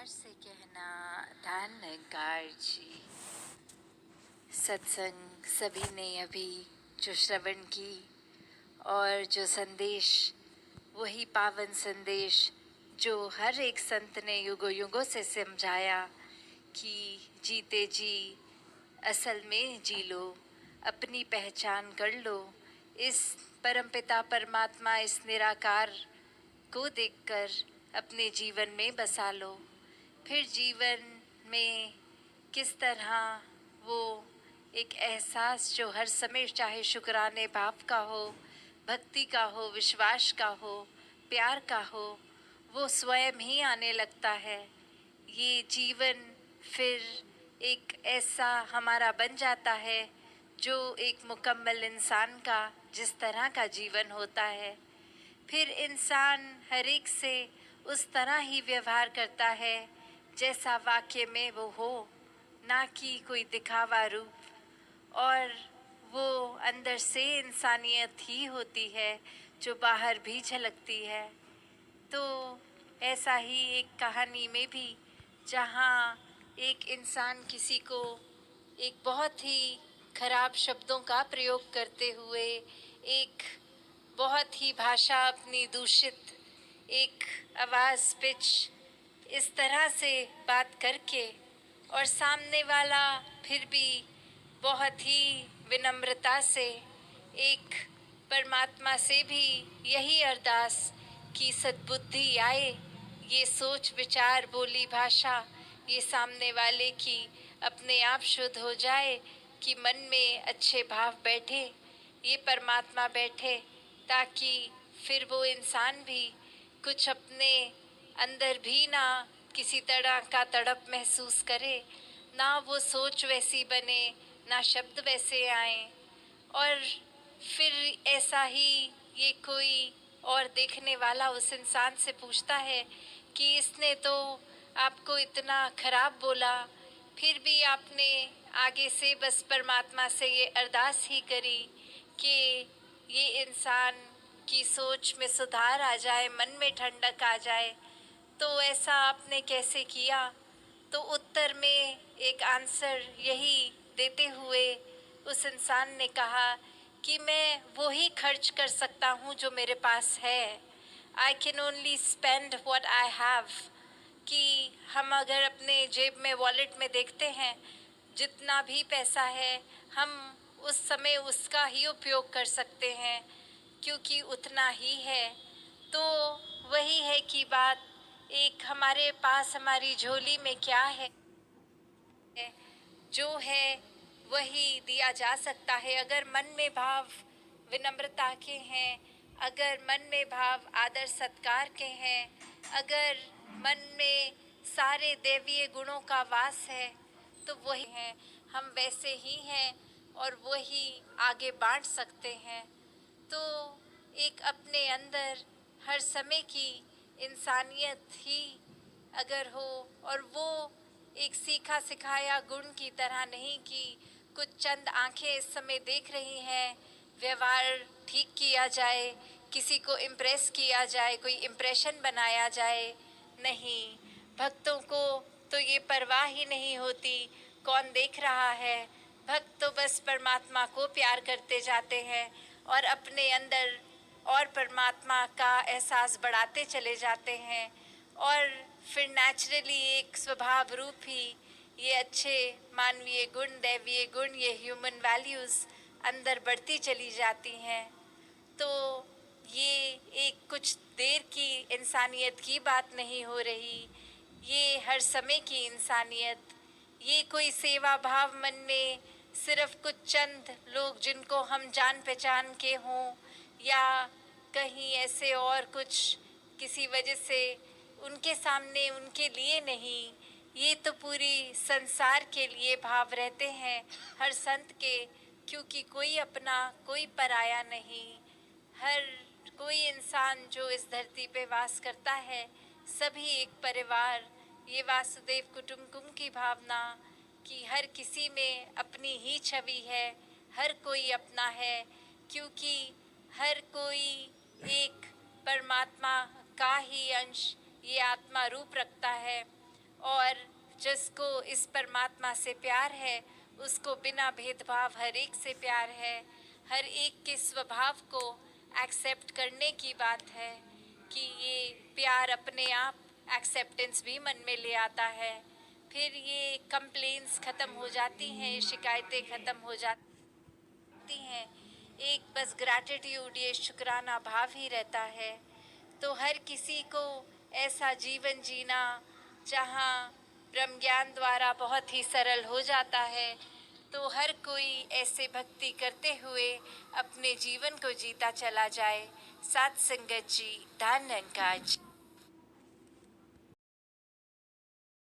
प्यार से कहना दानकार जी। सत्संग सभी ने अभी जो श्रवण की और जो संदेश, वही पावन संदेश जो हर एक संत ने युगों युगों से समझाया कि जीते जी असल में जी लो, अपनी पहचान कर लो, इस परमपिता परमात्मा, इस निराकार को देखकर अपने जीवन में बसा लो। फिर जीवन में किस तरह वो एक एहसास जो हर समय चाहे शुक्राने भाव का हो, भक्ति का हो, विश्वास का हो, प्यार का हो, वो स्वयं ही आने लगता है। ये जीवन फिर एक ऐसा हमारा बन जाता है जो एक मुकम्मल इंसान का जिस तरह का जीवन होता है। फिर इंसान हर एक से उस तरह ही व्यवहार करता है जैसा वाक्य में वो हो, ना कि कोई दिखावा रूप, और वो अंदर से इंसानियत ही होती है जो बाहर भी झलकती है। तो ऐसा ही एक कहानी में भी, जहाँ एक इंसान किसी को एक बहुत ही खराब शब्दों का प्रयोग करते हुए, एक बहुत ही भाषा अपनी दूषित, एक आवाज़ पिच इस तरह से बात करके, और सामने वाला फिर भी बहुत ही विनम्रता से एक परमात्मा से भी यही अरदास कि सद्बुद्धि आए, ये सोच विचार बोली भाषा ये सामने वाले की अपने आप शुद्ध हो जाए, कि मन में अच्छे भाव बैठे, ये परमात्मा बैठे, ताकि फिर वो इंसान भी कुछ अपने अंदर भी ना किसी तरह का तड़प महसूस करे, ना वो सोच वैसी बने, ना शब्द वैसे आए। और फिर ऐसा ही ये कोई और देखने वाला उस इंसान से पूछता है कि इसने तो आपको इतना खराब बोला, फिर भी आपने आगे से बस परमात्मा से ये अरदास ही करी कि ये इंसान की सोच में सुधार आ जाए, मन में ठंडक आ जाए, तो ऐसा आपने कैसे किया? तो उत्तर में एक आंसर यही देते हुए उस इंसान ने कहा कि मैं वो ही खर्च कर सकता हूँ जो मेरे पास है। I can only spend what I have. कि हम अगर अपने जेब में, वॉलेट में देखते हैं, जितना भी पैसा है हम उस समय उसका ही उपयोग कर सकते हैं, क्योंकि उतना ही है। तो वही है कि बात, एक हमारे पास हमारी झोली में क्या है, जो है वही दिया जा सकता है। अगर मन में भाव विनम्रता के हैं, अगर मन में भाव आदर सत्कार के हैं, अगर मन में सारे दैवीय गुणों का वास है, तो वही हैं, हम वैसे ही हैं और वही आगे बांट सकते हैं। तो एक अपने अंदर हर समय की इंसानियत ही अगर हो, और वो एक सीखा सिखाया गुण की तरह नहीं कि कुछ चंद आंखें इस समय देख रही हैं, व्यवहार ठीक किया जाए, किसी को इम्प्रेस किया जाए, कोई इम्प्रेशन बनाया जाए। नहीं, भक्तों को तो ये परवाह ही नहीं होती कौन देख रहा है। भक्त तो बस परमात्मा को प्यार करते जाते हैं और अपने अंदर और परमात्मा का एहसास बढ़ाते चले जाते हैं, और फिर नेचुरली एक स्वभाव रूप ही ये अच्छे मानवीय गुण, दैवीय गुण, ये ह्यूमन वैल्यूज़ अंदर बढ़ती चली जाती हैं। तो ये एक कुछ देर की इंसानियत की बात नहीं हो रही, ये हर समय की इंसानियत। ये कोई सेवा भाव मन में सिर्फ कुछ चंद लोग जिनको हम जान पहचान के हों, या कहीं ऐसे और कुछ किसी वजह से उनके सामने, उनके लिए नहीं, ये तो पूरी संसार के लिए भाव रहते हैं हर संत के, क्योंकि कोई अपना कोई पराया नहीं। हर कोई इंसान जो इस धरती पे वास करता है, सभी एक परिवार, ये वासुदेव कुटुंबकम की भावना कि हर किसी में अपनी ही छवि है, हर कोई अपना है, क्योंकि हर कोई एक परमात्मा का ही अंश, ये आत्मा रूप रखता है। और जिसको इस परमात्मा से प्यार है उसको बिना भेदभाव हर एक से प्यार है। हर एक के स्वभाव को एक्सेप्ट करने की बात है कि ये प्यार अपने आप एक्सेप्टेंस भी मन में ले आता है। फिर ये कंप्लेंट्स ख़त्म हो जाती हैं, शिकायतें ख़त्म हो जाती हैं। एक बस ग्रैटिट्यूड, ये शुक्राना भाव ही रहता है। तो हर किसी को ऐसा जीवन जीना जहाँ ब्रह्म ज्ञान द्वारा बहुत ही सरल हो जाता है, तो हर कोई ऐसे भक्ति करते हुए अपने जीवन को जीता चला जाए। सात संगत जी, धन निरंकार जी।